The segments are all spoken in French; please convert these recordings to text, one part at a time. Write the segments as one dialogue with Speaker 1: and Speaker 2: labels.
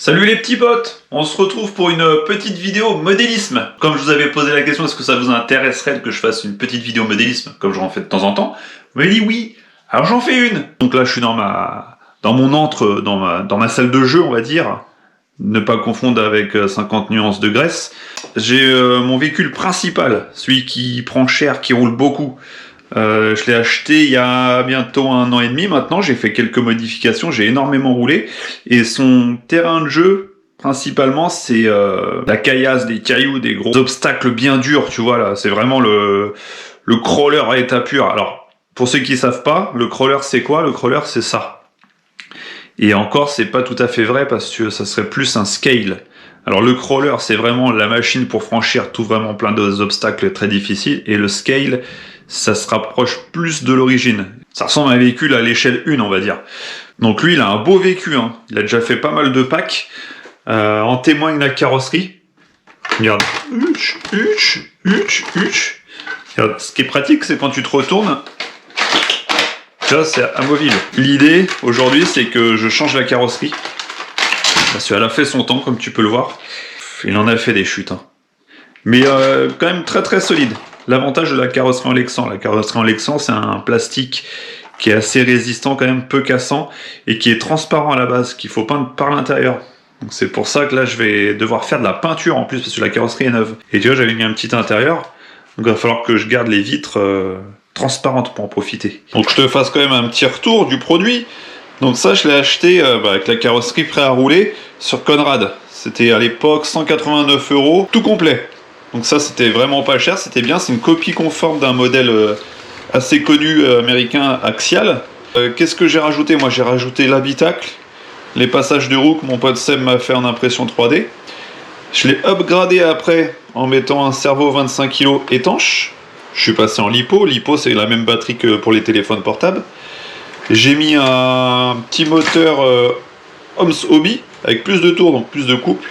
Speaker 1: Salut les petits potes, on se retrouve pour une petite vidéo modélisme. Comme je vous avais posé la question, est-ce que ça vous intéresserait que je fasse une petite vidéo modélisme, comme j'en fais de temps en temps? Vous m'avez dit oui, alors j'en fais une. Donc là je suis dans mon antre, dans ma salle de jeu on va dire, ne pas confondre avec 50 nuances de Grèce. J'ai mon véhicule principal, celui qui prend cher, qui roule beaucoup. Je l'ai acheté il y a bientôt 1 an et demi maintenant, j'ai fait quelques modifications, j'ai énormément roulé, et son terrain de jeu, principalement, c'est la caillasse, des cailloux, des gros obstacles bien durs, tu vois là, c'est vraiment le crawler à état pur. Alors, pour ceux qui savent pas, le crawler c'est quoi? Le crawler c'est ça. Et encore, c'est pas tout à fait vrai parce que ça serait plus un scale. Alors le crawler, c'est vraiment la machine pour franchir tout vraiment plein d'obstacles très difficiles, et le scale, ça se rapproche plus de l'origine. Ça ressemble à un véhicule à l'échelle 1, on va dire. Donc lui, il a un beau vécu, hein. Il a déjà fait pas mal de packs. En témoigne la carrosserie. Regarde. Regarde. Ce qui est pratique, c'est quand tu te retournes, là, c'est amovible. L'idée, aujourd'hui, c'est que je change la carrosserie. Parce qu'elle a fait son temps, comme tu peux le voir. Il en a fait des chutes, hein. Mais quand même très très solide. L'avantage de la carrosserie en Lexan, c'est un plastique qui est assez résistant, quand même peu cassant, et qui est transparent à la base, qu'il faut peindre par l'intérieur. Donc c'est pour ça que là je vais devoir faire de la peinture en plus, parce que la carrosserie est neuve. Et tu vois, j'avais mis un petit intérieur, donc il va falloir que je garde les vitres transparentes pour en profiter. Donc je te fasse quand même un petit retour du produit. Donc ça, je l'ai acheté avec la carrosserie prêt à rouler sur Conrad. C'était à l'époque 189 €, tout complet. Donc ça, c'était vraiment pas cher, c'était bien. C'est une copie conforme d'un modèle assez connu américain, Axial. Qu'est-ce que j'ai rajouté? Moi, j'ai rajouté l'habitacle, les passages de roue que mon pote Seb m'a fait en impression 3D. Je l'ai upgradé après en mettant un servo 25 kg étanche. Je suis passé en lipo. Lipo, c'est la même batterie que pour les téléphones portables. J'ai mis un petit moteur Homs Hobby avec plus de tours, donc plus de couple,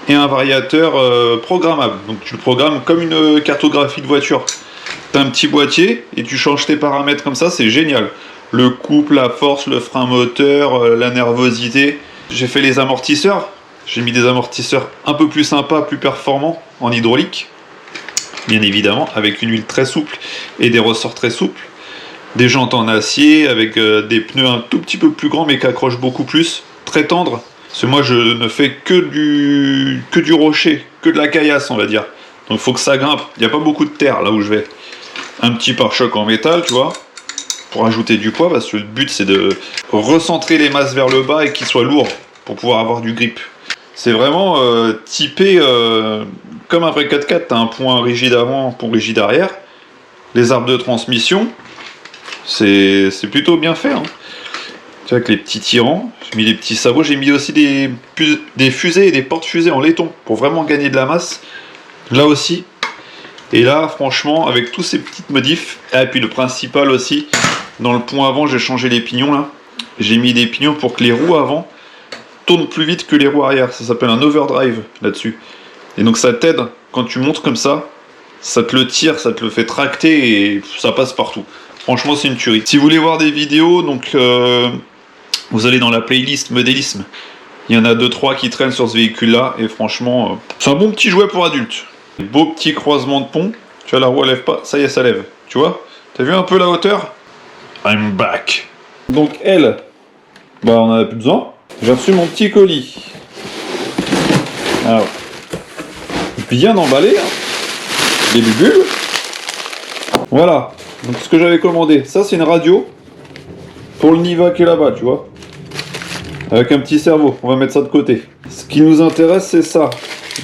Speaker 1: et un variateur programmable. Donc tu le programmes comme une cartographie de voiture. Tu as un petit boîtier et tu changes tes paramètres comme ça, c'est génial. Le couple, la force, le frein moteur, la nervosité. J'ai fait les amortisseurs. J'ai mis des amortisseurs un peu plus sympas, plus performants en hydraulique. Bien évidemment, avec une huile très souple et des ressorts très souples. Des jantes en acier avec des pneus un tout petit peu plus grands mais qui accrochent beaucoup plus, très tendres. Parce que moi je ne fais que du rocher, que de la caillasse on va dire. Donc il faut que ça grimpe, il n'y a pas beaucoup de terre là où je vais. Un petit pare-choc en métal, tu vois, pour ajouter du poids, parce que le but c'est de recentrer les masses vers le bas et qu'ils soient lourds, pour pouvoir avoir du grip. C'est vraiment typé comme un vrai 4x4, tu as un point rigide avant, un point rigide arrière. Les arbres de transmission, c'est plutôt bien fait, hein. Tu vois, avec les petits tirants, j'ai mis des petits sabots, j'ai mis aussi des fusées et des portes-fusées en laiton pour vraiment gagner de la masse. Là aussi. Et là, franchement, avec tous ces petites modifs, et puis le principal aussi, dans le pont avant, j'ai changé les pignons là. J'ai mis des pignons pour que les roues avant tournent plus vite que les roues arrière. Ça s'appelle un overdrive là-dessus. Et donc ça t'aide quand tu montes comme ça, ça te le tire, ça te le fait tracter et ça passe partout. Franchement, c'est une tuerie. Si vous voulez voir des vidéos, donc vous allez dans la playlist modélisme. Il y en a 2-3 qui traînent sur ce véhicule-là. Et franchement, c'est un bon petit jouet pour adultes. Beau petit croisement de pont. Tu vois, la roue, elle lève pas. Ça y est, ça lève. Tu vois? T'as vu un peu la hauteur? I'm back. Donc elle, bah on en a plus besoin. J'ai reçu mon petit colis. Alors, bien emballé, hein. Des bulles. Voilà. Donc ce que j'avais commandé, ça c'est une radio pour le Niva qui est là-bas, tu vois, avec un petit cerveau. On va mettre ça de côté. Ce qui nous intéresse, c'est ça,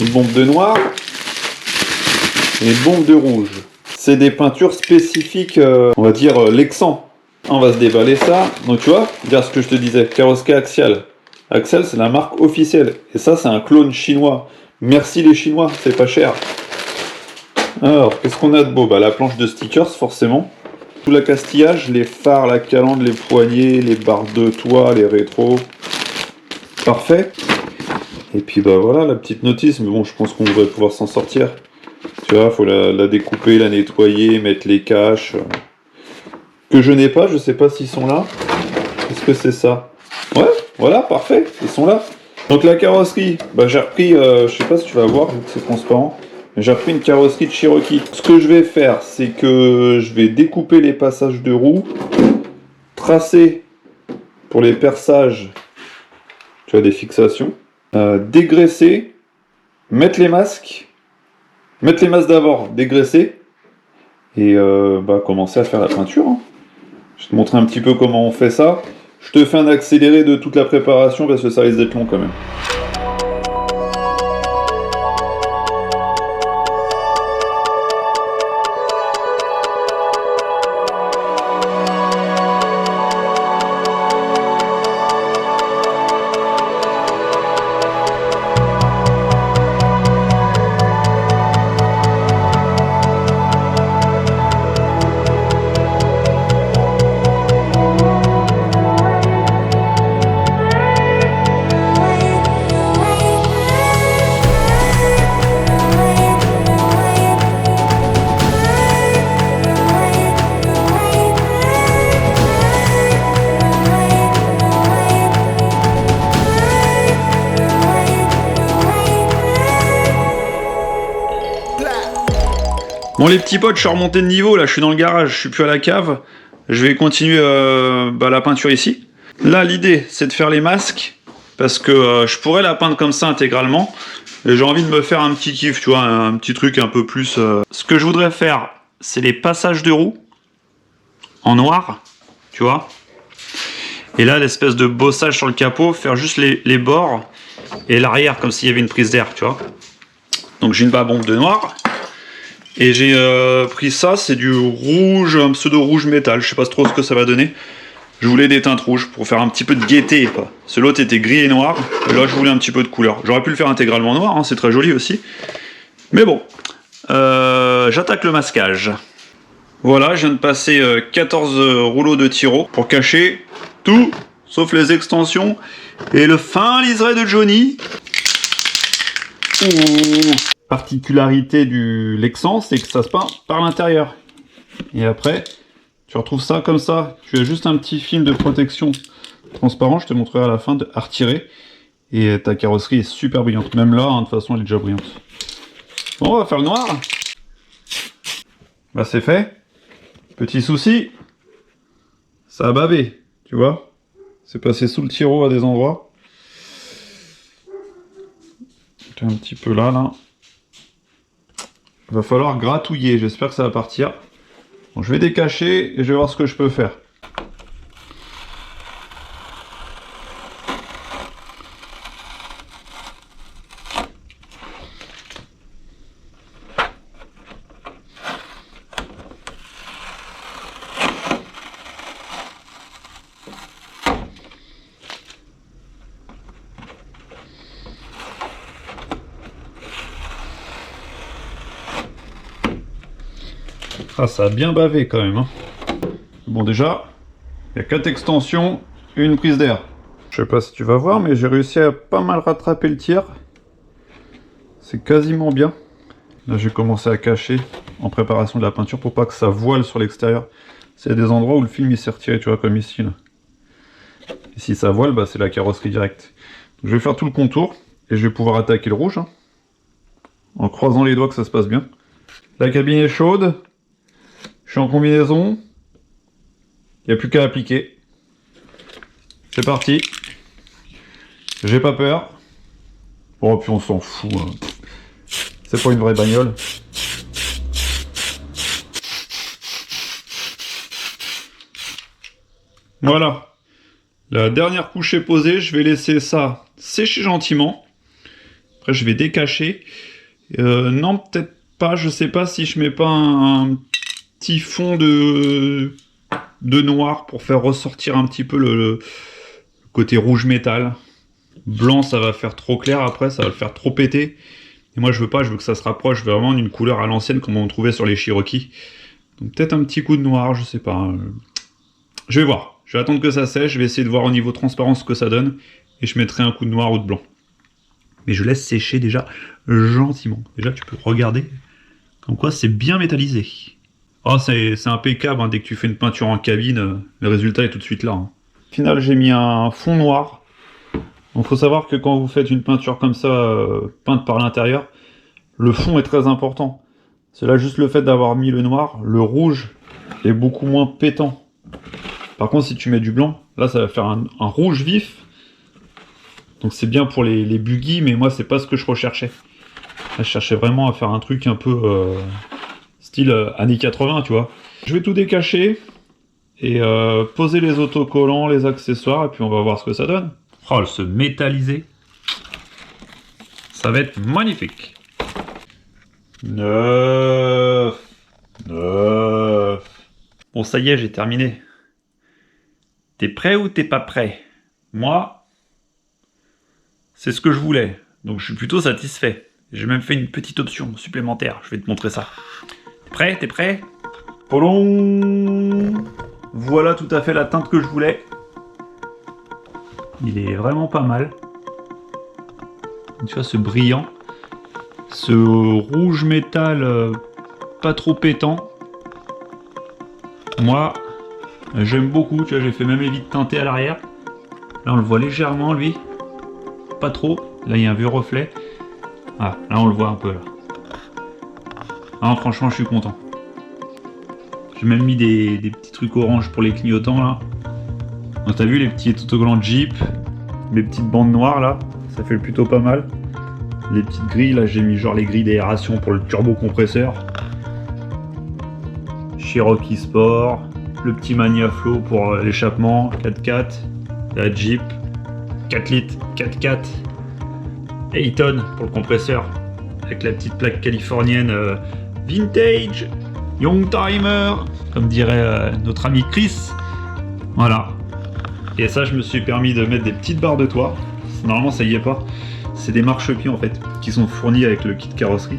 Speaker 1: une bombe de noir et une bombe de rouge. C'est des peintures spécifiques, on va dire Lexan. On va se déballer ça. Donc tu vois, regarde ce que je te disais, carrosserie Axial. Axial, c'est la marque officielle, et ça c'est un clone chinois. Merci les Chinois, c'est pas cher. Alors, qu'est-ce qu'on a de beau? Bah, la planche de stickers, forcément. Tout l'accastillage, les phares, la calandre, les poignées, les barres de toit, les rétros. Parfait. Et puis, bah voilà, la petite notice. Mais bon, je pense qu'on devrait pouvoir s'en sortir. Tu vois, faut la découper, la nettoyer, mettre les caches. Que je n'ai pas, je sais pas s'ils sont là. Est-ce que c'est ça? Ouais, voilà, parfait, ils sont là. Donc la carrosserie, bah, j'ai repris, je sais pas si tu vas voir, vu que c'est transparent, mais j'ai repris une carrosserie de Cherokee. Ce que je vais faire, c'est que je vais découper les passages de roues, tracer pour les perçages, tu as des fixations, dégraisser, mettre les masques d'abord, dégraisser, et bah, commencer à faire la peinture. Hein. Je vais te montrer un petit peu comment on fait ça. Je te fais un accéléré de toute la préparation parce que ça risque d'être long quand même. Bon les petits potes, je suis remonté de niveau, là je suis dans le garage, je suis plus à la cave. Je vais continuer la peinture ici. Là l'idée c'est de faire les masques, parce que je pourrais la peindre comme ça intégralement. Et j'ai envie de me faire un petit kiff, tu vois, un petit truc un peu plus... Ce que je voudrais faire, c'est les passages de roues en noir, tu vois. Et là l'espèce de bossage sur le capot, faire juste les bords et l'arrière comme s'il y avait une prise d'air, tu vois. Donc j'ai une bombe de noir. Et j'ai pris ça, c'est du rouge, un pseudo rouge métal, je sais pas trop ce que ça va donner. Je voulais des teintes rouges pour faire un petit peu de gaieté. Ce l'autre était gris et noir, et là je voulais un petit peu de couleur. J'aurais pu le faire intégralement noir, hein, c'est très joli aussi. Mais bon, j'attaque le masquage. Voilà, je viens de passer 14 rouleaux de tiro pour cacher tout, sauf les extensions et le fin liseré de Johnny. Ouh. Particularité du Lexan, c'est que ça se peint par l'intérieur. Et après, tu retrouves ça comme ça. Tu as juste un petit film de protection transparent, je te montrerai à la fin, à retirer. Et ta carrosserie est super brillante. Même là, hein, de toute façon, elle est déjà brillante. Bon, on va faire le noir. Bah, c'est fait. Petit souci, ça a bavé, tu vois. C'est passé sous le tiro à des endroits. Un petit peu là. Il va falloir gratouiller, j'espère que ça va partir. Bon, je vais décacher et je vais voir ce que je peux faire. Ah, ça a bien bavé quand même. Hein. Bon, déjà, il y a 4 extensions et une prise d'air. Je sais pas si tu vas voir, mais j'ai réussi à pas mal rattraper le tiers. C'est quasiment bien. Là, j'ai commencé à cacher en préparation de la peinture pour pas que ça voile sur l'extérieur. C'est des endroits où le film il s'est retiré, tu vois, comme ici. Là. Et si ça voile, bah, c'est la carrosserie directe. Donc, je vais faire tout le contour et je vais pouvoir attaquer le rouge. Hein, en croisant les doigts que ça se passe bien. La cabine est chaude. Je suis en combinaison. Il n'y a plus qu'à appliquer. C'est parti. J'ai pas peur. Bon, puis on s'en fout. Hein. C'est pas une vraie bagnole. Voilà. La dernière couche est posée. Je vais laisser ça sécher gentiment. Après, je vais décacher. Non, peut-être pas. Je sais pas si je mets pas un petit fond de noir pour faire ressortir un petit peu le côté rouge métal. Blanc, ça va faire trop clair après, ça va le faire trop péter. Et moi, je veux pas, je veux que ça se rapproche vraiment d'une couleur à l'ancienne comme on trouvait sur les Cherokee. Donc peut-être un petit coup de noir, je sais pas. Je vais voir. Je vais attendre que ça sèche, je vais essayer de voir au niveau transparence ce que ça donne. Et je mettrai un coup de noir ou de blanc. Mais je laisse sécher déjà gentiment. Déjà, tu peux regarder comme quoi c'est bien métallisé. Oh, c'est impeccable, hein. Dès que tu fais une peinture en cabine, le résultat est tout de suite là. Hein. Au final, j'ai mis un fond noir Donc faut savoir que quand vous faites une peinture comme ça, peinte par l'intérieur, le fond est très important. C'est là juste le fait d'avoir mis le noir, le rouge est beaucoup moins pétant. Par contre si tu mets du blanc, là ça va faire un rouge vif. Donc c'est bien pour les buggy, mais moi c'est pas ce que je recherchais. Là, je cherchais vraiment à faire un truc un peu style années 80, tu vois. Je vais tout décacher et poser les autocollants, les accessoires, et puis on va voir ce que ça donne. Oh, ce métallisé, ça va être magnifique. 9. Bon, ça y est, j'ai terminé. T'es prêt ou t'es pas prêt? Moi, c'est ce que je voulais, donc je suis plutôt satisfait. J'ai même fait une petite option supplémentaire, je vais te montrer ça. T'es prêt? T'es prêt? Polon. Voilà tout à fait la teinte que je voulais. Il est vraiment pas mal. Tu vois ce brillant, ce rouge métal pas trop pétant. Moi, j'aime beaucoup. Tu vois, j'ai fait même les vitres teintées à l'arrière. Là, on le voit légèrement, lui. Pas trop. Là, il y a un vieux reflet. Ah, là, on le voit un peu là. Ah, franchement, je suis content. J'ai même mis des petits trucs orange pour les clignotants là. Donc t'as vu les petits autocollants Jeep, mes petites bandes noires là, ça fait plutôt pas mal. Les petites grilles là, j'ai mis genre les grilles d'aération pour le turbo compresseur. Cherokee Sport, le petit Magnaflow pour l'échappement, 4x4, la Jeep, 4 litres, 4x4, Eaton pour le compresseur, avec la petite plaque californienne vintage. Young Timer, comme dirait notre ami Chris. Voilà. Et ça, je me suis permis de mettre des petites barres de toit. Normalement, ça y est pas. C'est des marchepieds en fait, qui sont fournis avec le kit carrosserie.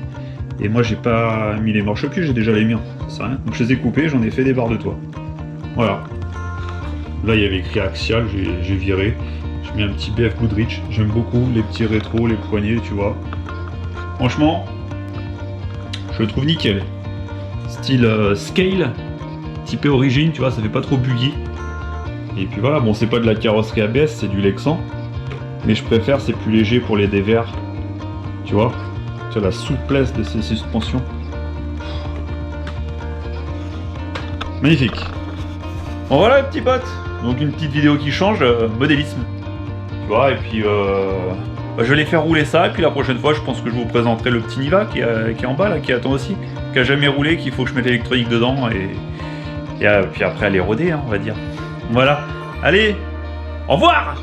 Speaker 1: Et moi, j'ai pas mis les marchepieds, j'ai déjà les miens. Ça sert à rien. Donc je les ai coupés, j'en ai fait des barres de toit. Voilà. Là, il y avait écrit Axial, j'ai viré. J'ai mis un petit BF Goodrich. J'aime beaucoup les petits rétros, les poignées, tu vois. Franchement, je le trouve nickel. Style scale, typé origine, tu vois, ça fait pas trop buggy. Et puis voilà, bon, c'est pas de la carrosserie ABS, c'est du Lexan. Mais je préfère, c'est plus léger pour les dévers. Tu vois, la souplesse de ces suspensions. Magnifique. Bon voilà les petits potes. Donc une petite vidéo qui change, modélisme. Tu vois, et puis je vais les faire rouler ça, et puis la prochaine fois, je pense que je vous présenterai le petit Niva qui est en bas, là, qui attend aussi, qui a jamais roulé, qu'il faut que je mette l'électronique dedans, et puis après aller roder, hein, on va dire. Voilà. Allez, au revoir!